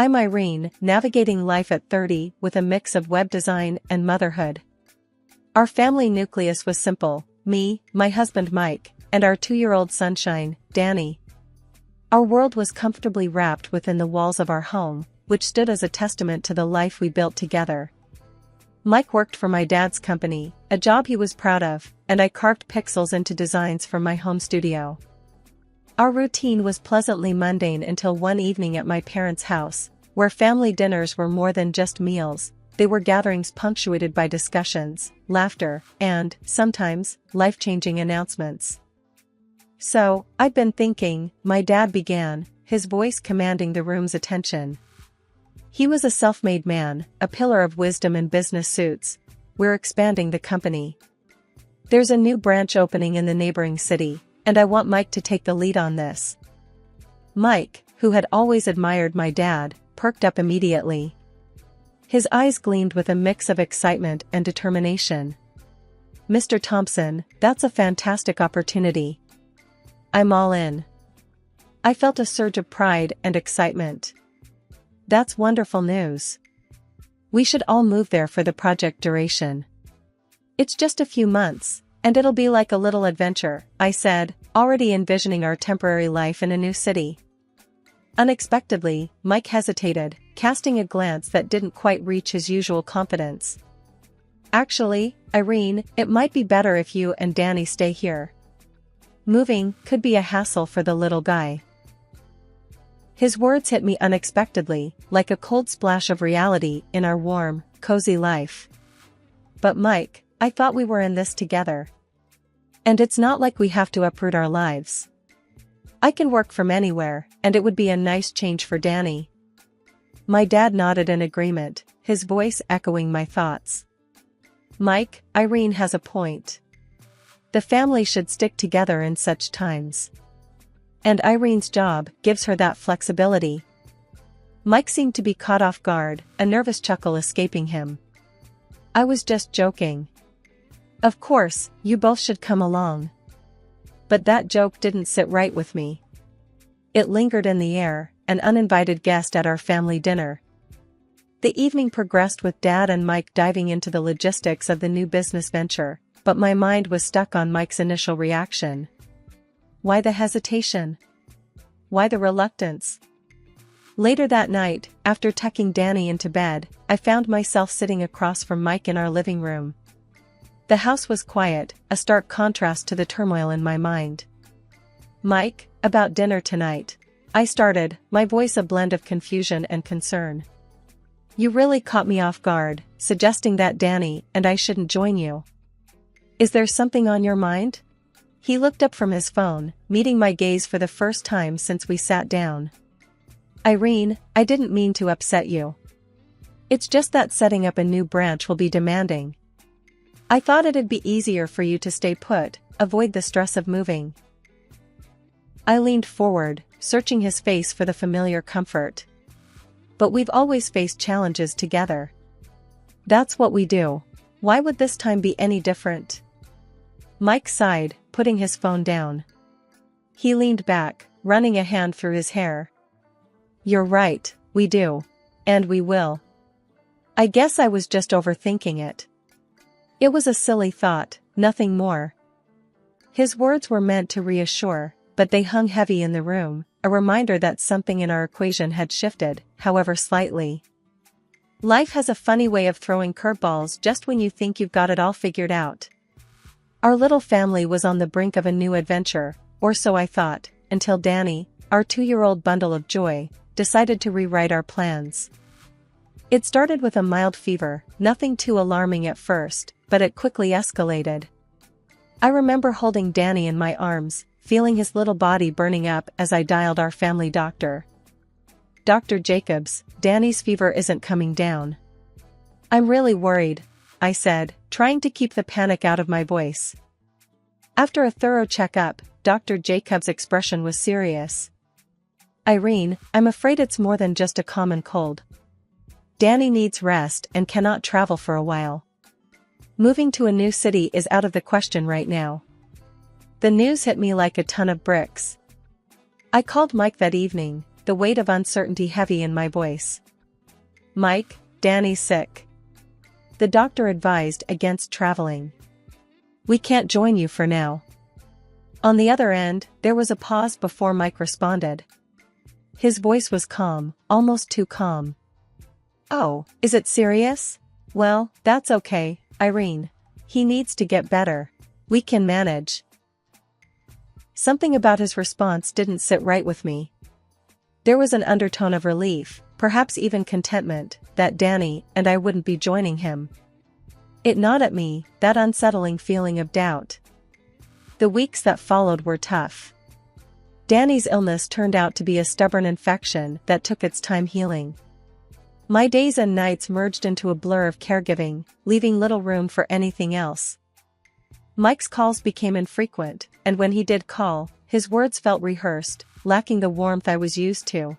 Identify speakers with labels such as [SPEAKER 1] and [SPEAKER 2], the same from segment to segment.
[SPEAKER 1] I'm Irene, navigating life at 30 with a mix of web design and motherhood. Our family nucleus was simple: me, my husband Mike, and our 2-year-old sunshine, Danny. Our world was comfortably wrapped within the walls of our home, which stood as a testament to the life we built together. Mike worked for my dad's company, a job he was proud of, and I carved pixels into designs from my home studio. Our routine was pleasantly mundane until one evening at my parents' house, where family dinners were more than just meals. They were gatherings punctuated by discussions, laughter, and, sometimes, life-changing announcements. "So, I've been thinking," my dad began, his voice commanding the room's attention. He was a self-made man, a pillar of wisdom in business suits. "We're expanding the company. There's a new branch opening in the neighboring city, and I want Mike to take the lead on this." Mike, who had always admired my dad, perked up immediately. His eyes gleamed with a mix of excitement and determination. "Mr. Thompson, that's a fantastic opportunity. I'm all in." I felt a surge of pride and excitement. "That's wonderful news. We should all move there for the project duration. It's just a few months, and it'll be like a little adventure," I said, already envisioning our temporary life in a new city. Unexpectedly, Mike hesitated, casting a glance that didn't quite reach his usual confidence. "Actually, Irene, it might be better if you and Danny stay here. Moving could be a hassle for the little guy." His words hit me unexpectedly, like a cold splash of reality in our warm, cozy life. "But Mike, I thought we were in this together. And it's not like we have to uproot our lives. I can work from anywhere, and it would be a nice change for Danny." My dad nodded in agreement, his voice echoing my thoughts. "Mike, Irene has a point. The family should stick together in such times. And Irene's job gives her that flexibility." Mike seemed to be caught off guard, a nervous chuckle escaping him. "I was just joking. Of course, you both should come along." But that joke didn't sit right with me. It lingered in the air, an uninvited guest at our family dinner. The evening progressed with Dad and Mike diving into the logistics of the new business venture, but my mind was stuck on Mike's initial reaction. Why the hesitation? Why the reluctance? Later that night, after tucking Danny into bed, I found myself sitting across from Mike in our living room. The house was quiet, a stark contrast to the turmoil in my mind. "Mike, about dinner tonight," I started, my voice a blend of confusion and concern. "You really caught me off guard, suggesting that Danny and I shouldn't join you. Is there something on your mind?" He looked up from his phone, meeting my gaze for the first time since we sat down. "Irene, I didn't mean to upset you. It's just that setting up a new branch will be demanding. I thought it'd be easier for you to stay put, avoid the stress of moving." I leaned forward, searching his face for the familiar comfort. "But we've always faced challenges together. That's what we do. Why would this time be any different?" Mike sighed, putting his phone down. He leaned back, running a hand through his hair. "You're right, we do. And we will. I guess I was just overthinking it. It was a silly thought, nothing more." His words were meant to reassure, but they hung heavy in the room, a reminder that something in our equation had shifted, however slightly. Life has a funny way of throwing curveballs just when you think you've got it all figured out. Our little family was on the brink of a new adventure, or so I thought, until Danny, our 2-year-old bundle of joy, decided to rewrite our plans. It started with a mild fever, nothing too alarming at first, but it quickly escalated. I remember holding Danny in my arms, feeling his little body burning up as I dialed our family doctor. "Dr. Jacobs, Danny's fever isn't coming down." "I'm really worried," I said, trying to keep the panic out of my voice. After a thorough checkup, Dr. Jacobs' expression was serious. "Irene, I'm afraid it's more than just a common cold. Danny needs rest and cannot travel for a while. Moving to a new city is out of the question right now." The news hit me like a ton of bricks. I called Mike that evening, the the weight of uncertainty heavy in my voice. "Mike, Danny's sick. The doctor advised against traveling. We can't join you for now." On the other end, there was a pause before Mike responded. His voice was calm, almost too calm. "Oh, is it serious? Well, that's okay, Irene. He needs to get better. We can manage." Something about his response didn't sit right with me. There was an undertone of relief, perhaps even contentment, that Danny and I wouldn't be joining him. It gnawed at me, that unsettling feeling of doubt. The weeks that followed were tough. Danny's illness turned out to be a stubborn infection that took its time healing. My days and nights merged into a blur of caregiving, leaving little room for anything else. Mike's calls became infrequent, and when he did call, his words felt rehearsed, lacking the warmth I was used to.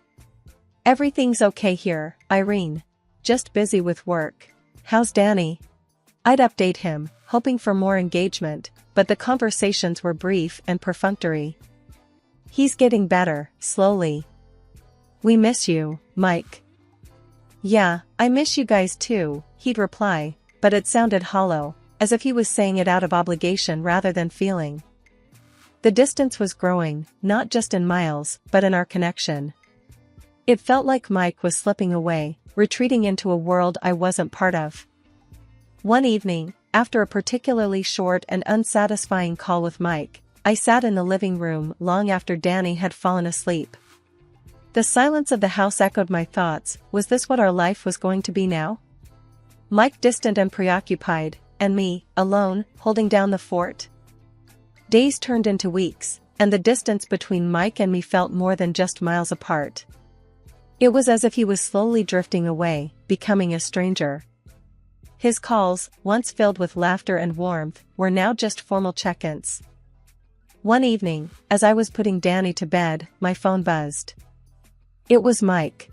[SPEAKER 1] "Everything's okay here, Irene. Just busy with work. How's Danny?" I'd update him, hoping for more engagement, but the conversations were brief and perfunctory. "He's getting better, slowly. We miss you, Mike." "Yeah, I miss you guys too," he'd reply, but it sounded hollow, as if he was saying it out of obligation rather than feeling. The distance was growing, not just in miles, but in our connection. It felt like Mike was slipping away, retreating into a world I wasn't part of. One evening, after a particularly short and unsatisfying call with Mike, I sat in the living room long after Danny had fallen asleep. The silence of the house echoed my thoughts. Was this what our life was going to be now? Mike distant and preoccupied, and me, alone, holding down the fort? Days turned into weeks, and the distance between Mike and me felt more than just miles apart. It was as if he was slowly drifting away, becoming a stranger. His calls, once filled with laughter and warmth, were now just formal check-ins. One evening, as I was putting Danny to bed, my phone buzzed. It was Mike.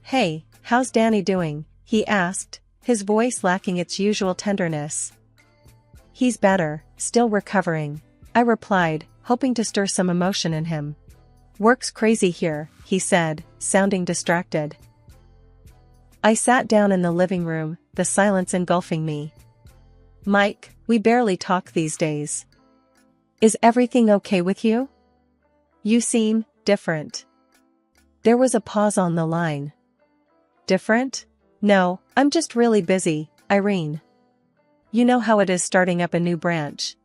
[SPEAKER 1] "Hey, how's Danny doing?" he asked, his voice lacking its usual tenderness. "He's better, still recovering," I replied, hoping to stir some emotion in him. "Work's crazy here," he said, sounding distracted. I sat down in the living room, the silence engulfing me. "Mike, we barely talk these days. Is everything okay with you? You seem different." There was a pause on the line. "Different? No, I'm just really busy, Irene. You know how it is starting up a new branch."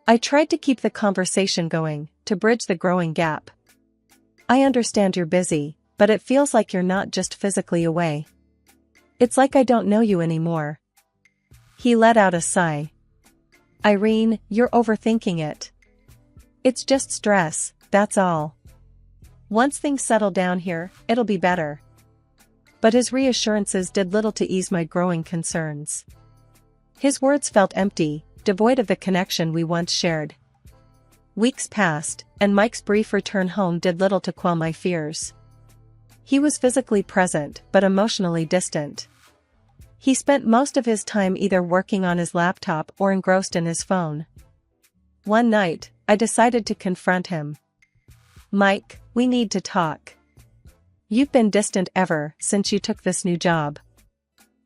[SPEAKER 1] I tried to keep the conversation going, to bridge the growing gap. "I understand you're busy, but it feels like you're not just physically away. It's like I don't know you anymore." He let out a sigh. "Irene, you're overthinking it. It's just stress, that's all. Once things settle down here, it'll be better." But his reassurances did little to ease my growing concerns. His words felt empty, devoid of the connection we once shared. Weeks passed, and Mike's brief return home did little to quell my fears. He was physically present, but emotionally distant. He spent most of his time either working on his laptop or engrossed in his phone. One night, I decided to confront him. "Mike, we need to talk. You've been distant ever since you took this new job.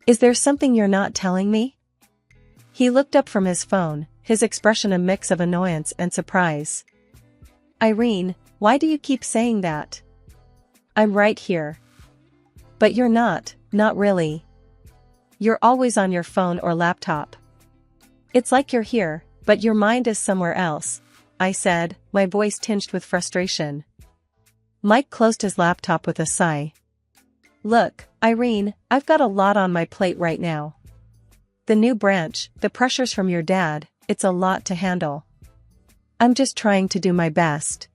[SPEAKER 1] Is there something you're not telling me?" He looked up from his phone, his expression a mix of annoyance and surprise. "Irene, why do you keep saying that? I'm right here." "But you're not really. You're always on your phone or laptop. It's like you're here, but your mind is somewhere else," I said, my voice tinged with frustration. Mike closed his laptop with a sigh. "Look, Irene, I've got a lot on my plate right now. The new branch, the pressures from your dad, it's a lot to handle. I'm just trying to do my best."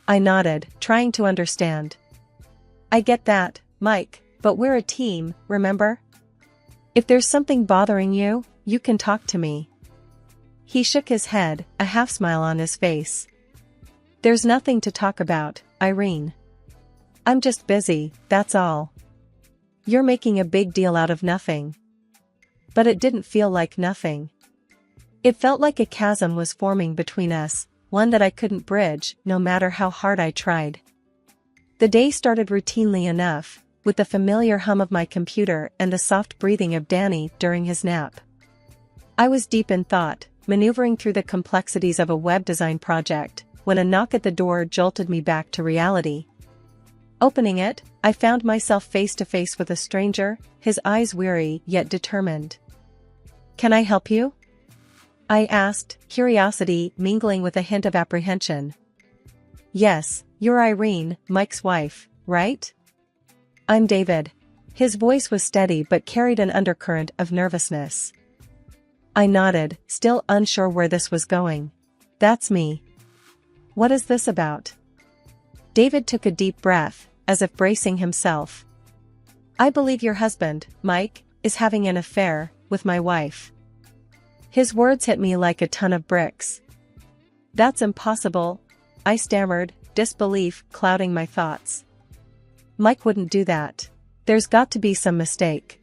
[SPEAKER 1] I nodded, trying to understand. "I get that, Mike, but we're a team, remember? If there's something bothering you, you can talk to me." He shook his head, a half smile on his face. "There's nothing to talk about, Irene. I'm just busy, that's all. You're making a big deal out of nothing." But it didn't feel like nothing. It felt like a chasm was forming between us, one that I couldn't bridge, no matter how hard I tried. The day started routinely enough, with the familiar hum of my computer and the soft breathing of Danny during his nap. I was deep in thought, maneuvering through the complexities of a web design project, when a knock at the door jolted me back to reality. Opening it, I found myself face to face with a stranger, his eyes weary yet determined. "Can I help you?" I asked, curiosity mingling with a hint of apprehension. "Yes, you're Irene, Mike's wife, right?" "I'm David." His voice was steady but carried an undercurrent of nervousness. I nodded, still unsure where this was going. "That's me." "What is this about?" David took a deep breath, as if bracing himself. "I believe your husband, Mike, is having an affair with my wife." His words hit me like a ton of bricks. "That's impossible," I stammered, disbelief clouding my thoughts. "Mike wouldn't do that. There's got to be some mistake."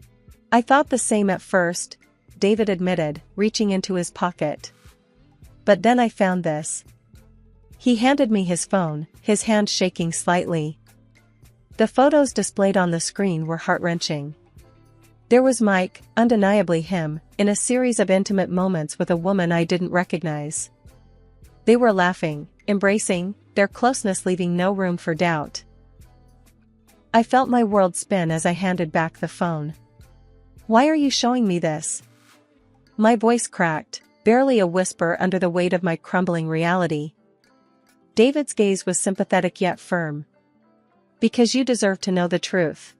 [SPEAKER 1] "I thought the same at first," David admitted, reaching into his pocket. "But then I found this." He handed me his phone, his hand shaking slightly. The photos displayed on the screen were heart-wrenching. There was Mike, undeniably him, in a series of intimate moments with a woman I didn't recognize. They were laughing, embracing, their closeness leaving no room for doubt. I felt my world spin as I handed back the phone. "Why are you showing me this?" My voice cracked, barely a whisper under the weight of my crumbling reality. David's gaze was sympathetic yet firm. "Because you deserve to know the truth.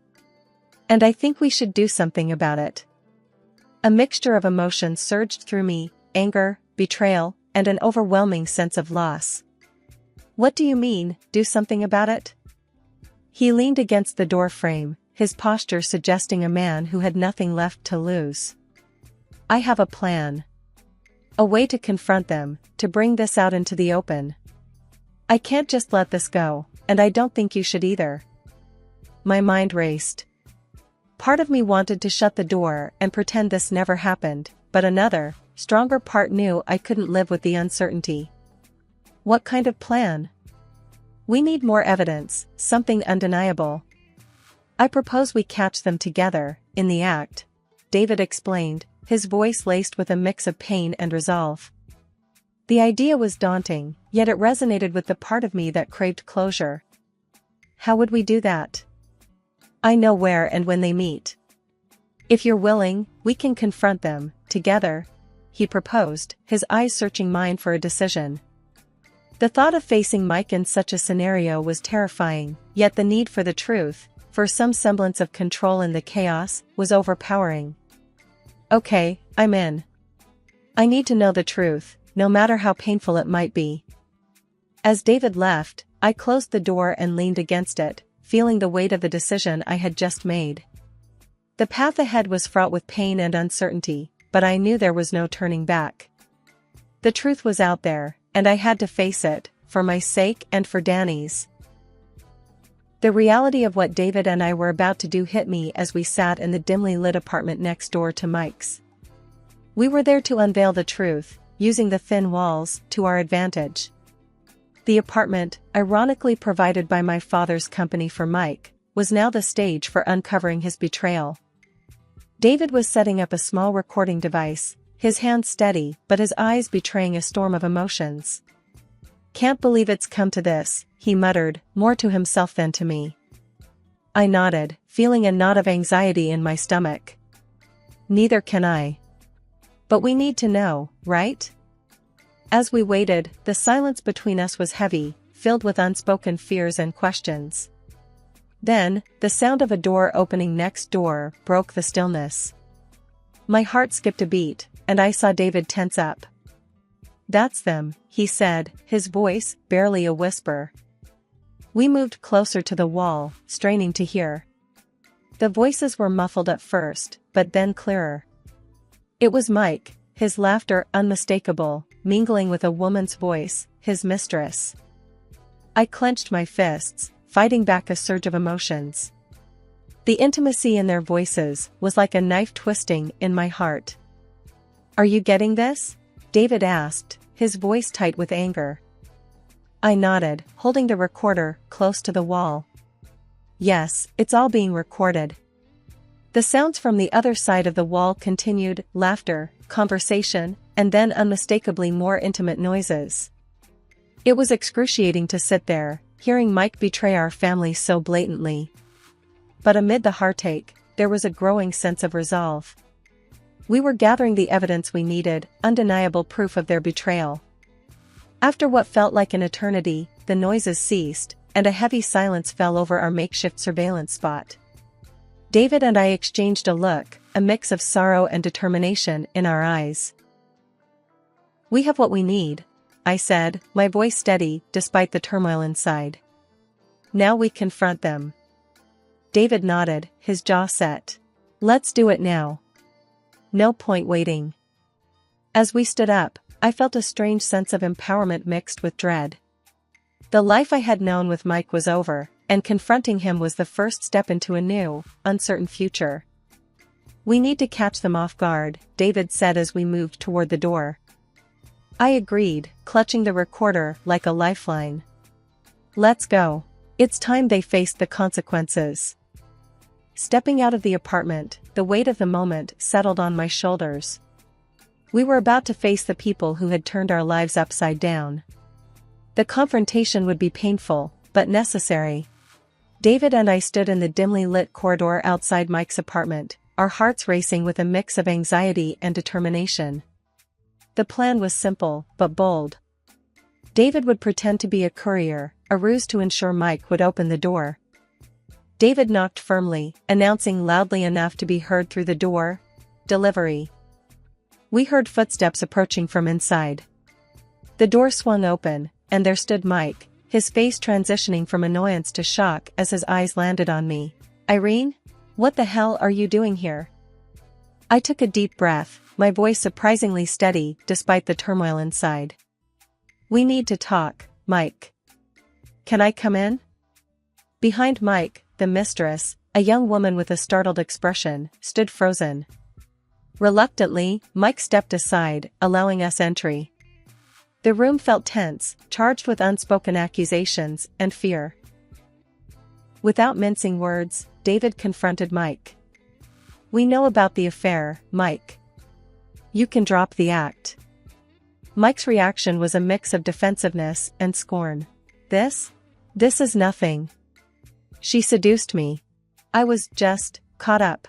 [SPEAKER 1] And I think we should do something about it." A mixture of emotions surged through me, anger, betrayal, and an overwhelming sense of loss. "What do you mean, do something about it?" He leaned against the door frame, his posture suggesting a man who had nothing left to lose. "I have a plan. A way to confront them, to bring this out into the open. I can't just let this go, and I don't think you should either." My mind raced. Part of me wanted to shut the door and pretend this never happened, but another, stronger part knew I couldn't live with the uncertainty. "What kind of plan?" "We need more evidence, something undeniable. I propose we catch them together, in the act," David explained, his voice laced with a mix of pain and resolve. The idea was daunting, yet it resonated with the part of me that craved closure. "How would we do that?" "I know where and when they meet. If you're willing, we can confront them, together," he proposed, his eyes searching mine for a decision. The thought of facing Mike in such a scenario was terrifying, yet the need for the truth, for some semblance of control in the chaos, was overpowering. "Okay, I'm in. I need to know the truth, no matter how painful it might be." As David left, I closed the door and leaned against it, feeling the weight of the decision I had just made. The path ahead was fraught with pain and uncertainty, but I knew there was no turning back. The truth was out there, and I had to face it, for my sake and for Danny's. The reality of what David and I were about to do hit me as we sat in the dimly lit apartment next door to Mike's. We were there to unveil the truth, using the thin walls to our advantage. The apartment, ironically provided by my father's company for Mike, was now the stage for uncovering his betrayal. David was setting up a small recording device, his hands steady but his eyes betraying a storm of emotions. "Can't believe it's come to this," he muttered, more to himself than to me. I nodded, feeling a knot of anxiety in my stomach. "Neither can I. But we need to know, right?" As we waited, the silence between us was heavy, filled with unspoken fears and questions. Then, the sound of a door opening next door broke the stillness. My heart skipped a beat, and I saw David tense up. "That's them," he said, his voice barely a whisper. We moved closer to the wall, straining to hear. The voices were muffled at first, but then clearer. It was Mike, his laughter unmistakable, mingling with a woman's voice, his mistress. I clenched my fists, fighting back a surge of emotions. The intimacy in their voices was like a knife twisting in my heart. "Are you getting this?" David asked, his voice tight with anger. I nodded, holding the recorder close to the wall. Yes, it's all being recorded. The sounds from the other side of the wall continued, laughter, conversation, and then unmistakably more intimate noises. It was excruciating to sit there, hearing Mike betray our family so blatantly. But amid the heartache, there was a growing sense of resolve. We were gathering the evidence we needed, undeniable proof of their betrayal. After what felt like an eternity, the noises ceased, and a heavy silence fell over our makeshift surveillance spot. David and I exchanged a look, a mix of sorrow and determination in our eyes. "We have what we need," I said, my voice steady despite the turmoil inside. "Now we confront them." David nodded, his jaw set. "Let's do it now. No point waiting." As we stood up, I felt a strange sense of empowerment mixed with dread. The life I had known with Mike was over, and confronting him was the first step into a new, uncertain future. "We need to catch them off guard," David said as we moved toward the door. I agreed, clutching the recorder like a lifeline. "Let's go. It's time they faced the consequences." Stepping out of the apartment, the weight of the moment settled on my shoulders. We were about to face the people who had turned our lives upside down. The confrontation would be painful, but necessary. David and I stood in the dimly lit corridor outside Mike's apartment, our hearts racing with a mix of anxiety and determination. The plan was simple, but bold. David would pretend to be a courier, a ruse to ensure Mike would open the door. David knocked firmly, announcing loudly enough to be heard through the door, "Delivery." We heard footsteps approaching from inside. The door swung open, and there stood Mike, his face transitioning from annoyance to shock as his eyes landed on me. "Irene? What the hell are you doing here?" I took a deep breath, my voice surprisingly steady despite the turmoil inside. "We need to talk, Mike. Can I come in?" Behind Mike, the mistress, a young woman with a startled expression, stood frozen. Reluctantly, Mike stepped aside, allowing us entry. The room felt tense, charged with unspoken accusations and fear. Without mincing words, David confronted Mike. "We know about the affair, Mike. You can drop the act." Mike's reaction was a mix of defensiveness and scorn. This is nothing. She seduced me. I was just caught up."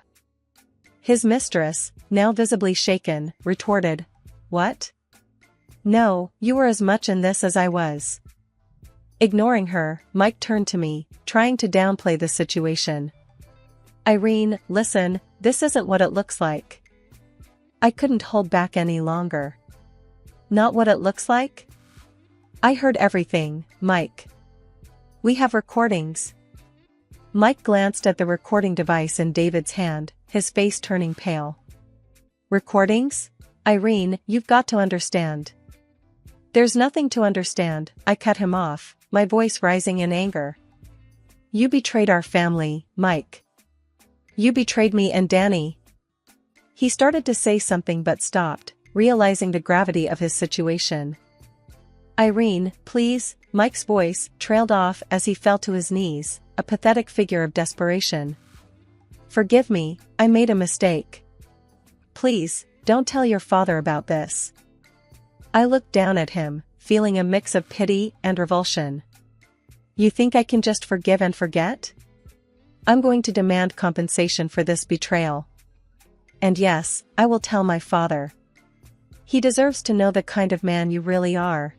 [SPEAKER 1] His mistress, now visibly shaken, retorted, "What? No, you were as much in this as I was." Ignoring her, Mike turned to me, trying to downplay the situation. "Irene, listen, this isn't what it looks like." I couldn't hold back any longer. "Not what it looks like?" "I heard everything, Mike. We have recordings." Mike glanced at the recording device in David's hand, his face turning pale. "Recordings? Irene, you've got to understand." "There's nothing to understand," I cut him off, my voice rising in anger. "You betrayed our family, Mike. You betrayed me and Danny." He started to say something but stopped, realizing the gravity of his situation. "Irene, please," Mike's voice trailed off as he fell to his knees, a pathetic figure of desperation. "Forgive me, I made a mistake. Please, don't tell your father about this." I looked down at him, feeling a mix of pity and revulsion. "You think I can just forgive and forget? I'm going to demand compensation for this betrayal. And yes, I will tell my father. He deserves to know the kind of man you really are."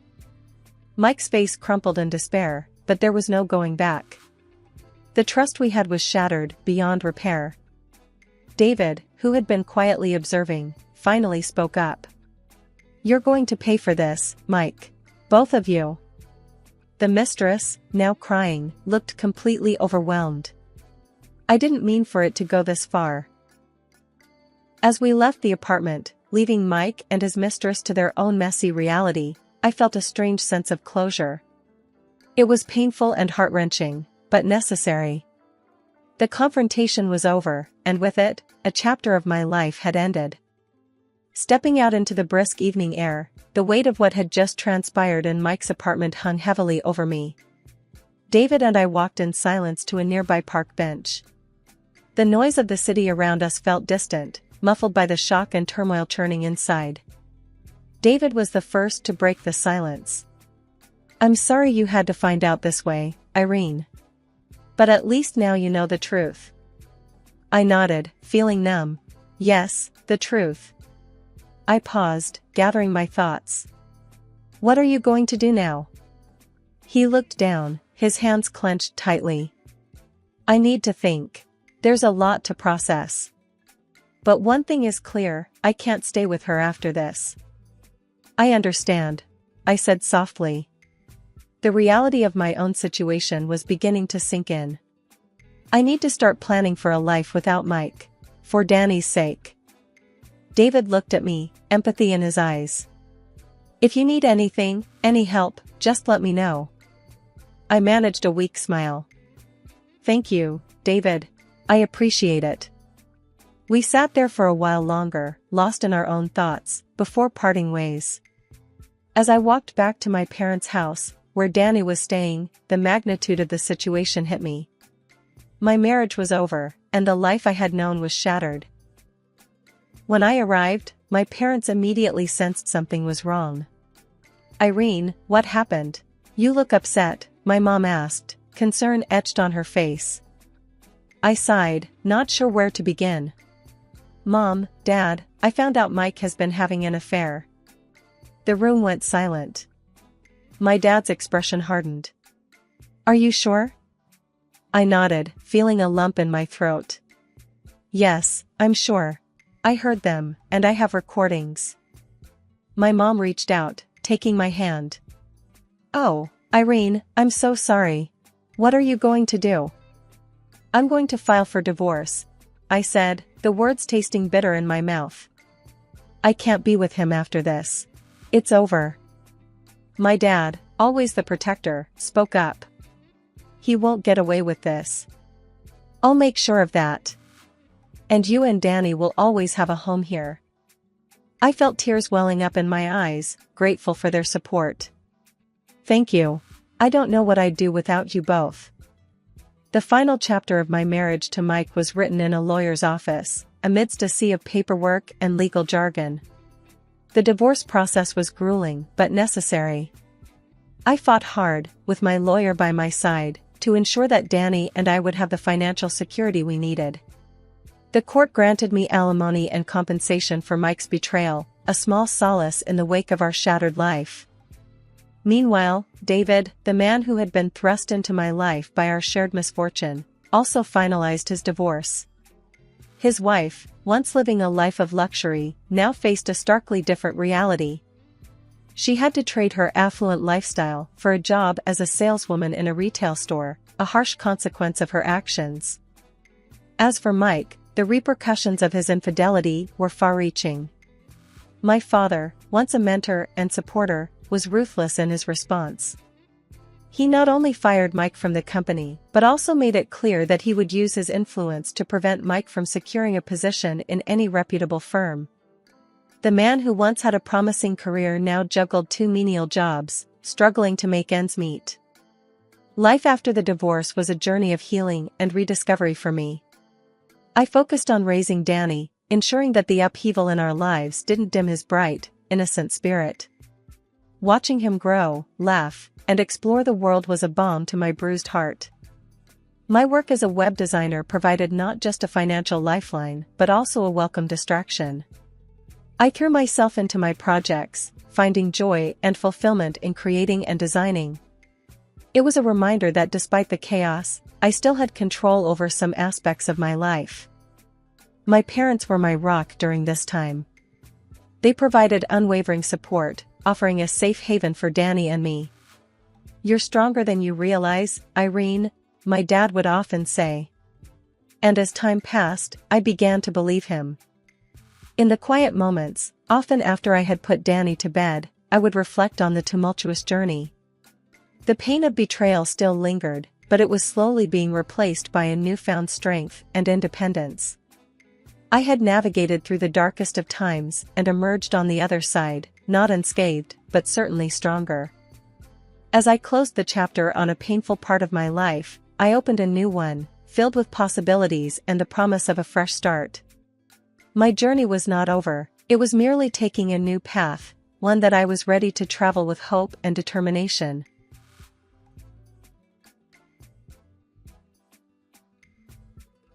[SPEAKER 1] Mike's face crumpled in despair, but there was no going back. The trust we had was shattered beyond repair. David, who had been quietly observing, finally spoke up. "You're going to pay for this, Mike. Both of you." The mistress, now crying, looked completely overwhelmed. "I didn't mean for it to go this far." As we left the apartment, leaving Mike and his mistress to their own messy reality, I felt a strange sense of closure. It was painful and heart-wrenching, but necessary. The confrontation was over, and with it, a chapter of my life had ended. Stepping out into the brisk evening air, the weight of what had just transpired in Mike's apartment hung heavily over me. David and I walked in silence to a nearby park bench. The noise of the city around us felt distant, muffled by the shock and turmoil churning inside. David was the first to break the silence. "I'm sorry you had to find out this way, Irene. But at least now you know the truth." I nodded, feeling numb. "Yes, the truth." I paused, gathering my thoughts. "What are you going to do now?" He looked down, his hands clenched tightly. "I need to think. There's a lot to process. But one thing is clear, I can't stay with her after this." "I understand," I said softly. The reality of my own situation was beginning to sink in. I need to start planning for a life without Mike. For Danny's sake. David looked at me, empathy in his eyes. "If you need anything, any help, just let me know." I managed a weak smile. "Thank you, David. I appreciate it." We sat there for a while longer, lost in our own thoughts, before parting ways. As I walked back to my parents' house, where Danny was staying, the magnitude of the situation hit me. My marriage was over, and the life I had known was shattered. When I arrived, my parents immediately sensed something was wrong. "Irene, what happened? You look upset," my mom asked, concern etched on her face. I sighed, not sure where to begin. "Mom, Dad, I found out Mike has been having an affair." The room went silent. My dad's expression hardened. "Are you sure?" I nodded, feeling a lump in my throat. "Yes, I'm sure. I heard them, and I have recordings." My mom reached out, taking my hand. "Oh, Irene, I'm so sorry. What are you going to do?" "I'm going to file for divorce," I said, the words tasting bitter in my mouth. "I can't be with him after this. It's over." My dad, always the protector, spoke up. "He won't get away with this. I'll make sure of that. And you and Danny will always have a home here." I felt tears welling up in my eyes, grateful for their support. "Thank you. I don't know what I'd do without you both." The final chapter of my marriage to Mike was written in a lawyer's office, amidst a sea of paperwork and legal jargon. The divorce process was grueling but necessary. I fought hard, with my lawyer by my side, to ensure that Danny and I would have the financial security we needed. The court granted me alimony and compensation for Mike's betrayal, a small solace in the wake of our shattered life. Meanwhile, David, the man who had been thrust into my life by our shared misfortune, also finalized his divorce. His wife, once living a life of luxury, now faced a starkly different reality. She had to trade her affluent lifestyle for a job as a saleswoman in a retail store, a harsh consequence of her actions. As for Mike, the repercussions of his infidelity were far-reaching. My father, once a mentor and supporter, was ruthless in his response. He not only fired Mike from the company, but also made it clear that he would use his influence to prevent Mike from securing a position in any reputable firm. The man who once had a promising career now juggled two menial jobs, struggling to make ends meet. Life after the divorce was a journey of healing and rediscovery for me. I focused on raising Danny, ensuring that the upheaval in our lives didn't dim his bright, innocent spirit. Watching him grow, laugh, and explore the world was a balm to my bruised heart. My work as a web designer provided not just a financial lifeline, but also a welcome distraction. I threw myself into my projects, finding joy and fulfillment in creating and designing. It was a reminder that despite the chaos, I still had control over some aspects of my life. My parents were my rock during this time. They provided unwavering support, offering a safe haven for Danny and me. "You're stronger than you realize, Irene," my dad would often say. And as time passed, I began to believe him. In the quiet moments, often after I had put Danny to bed, I would reflect on the tumultuous journey. The pain of betrayal still lingered, but it was slowly being replaced by a newfound strength and independence. I had navigated through the darkest of times and emerged on the other side, not unscathed, but certainly stronger. As I closed the chapter on a painful part of my life, I opened a new one, filled with possibilities and the promise of a fresh start. My journey was not over, it was merely taking a new path, one that I was ready to travel with hope and determination.